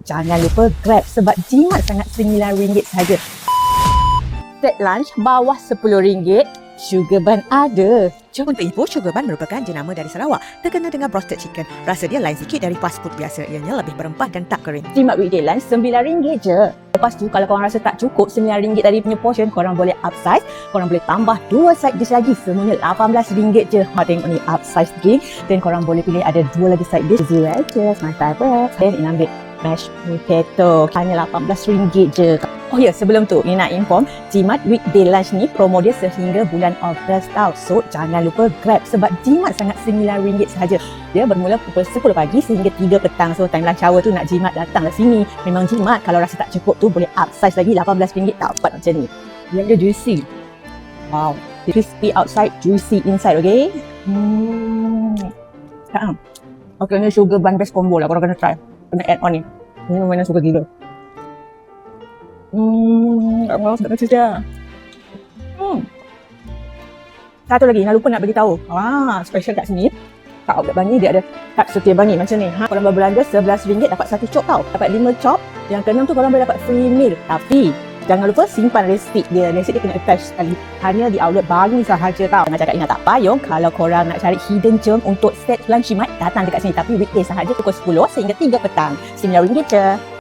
Jangan lupa Grab sebab jimat sangat RM9 sahaja. Set lunch bawah RM10. Sugar bun ada. Jom untuk info, sugar bun merupakan jenama dari Sarawak. Terkenal dengan roasted chicken. Rasa dia lain sikit dari fast food biasa. Ianya lebih berempah dan tak kering. Jimat weekday lunch RM9 je. Lepas tu kalau korang rasa tak cukup RM9 tadi punya portion, korang boleh upsize. Korang boleh tambah 2 side dish lagi. Semuanya RM18 je. Tengok ni upsize drink. Dan korang boleh pilih ada 2 lagi side dish. Zero edges, my favorite. Dan ini ambil mashed potato. Hanya RM18 je. Oh ya, sebelum tu ni nak inform, jimat weekday lunch ni promo dia sehingga bulan Ogos tau. So jangan lupa Grab sebab jimat sangat RM9 sahaja. Dia bermula pukul 10 pagi sehingga 3 petang. So time lunch hour tu nak jimat datanglah sini. Memang jimat, kalau rasa tak cukup tu boleh upsize lagi RM18 dapat macam ni. Yang dia juicy. Wow, crispy outside, juicy inside, okay? Okay, ni sugar bun best combo lah, korang kena try. Kena add on ni. Ini memang suka gila. Tak mahu sedap macam dia. Satu lagi, nak lupa nak bagi tahu. Special kat sini. Kat Outlet Bangi dia ada kad setia Bangi macam ni. Korang berbelanja RM11 dapat 1 chop tau. Dapat 5 chop. Yang ke-6 tu korang boleh dapat free meal. Tapi jangan lupa simpan resit dia. Resit dia kena attach sekali. Hanya di Outlet Bangi sahaja tau. Nak cakap ingat tak payung kalau korang nak cari hidden gem untuk set lunch jimat, datang dekat sini. Tapi weekday sahaja pukul 10 sehingga 3 petang. RM9 je.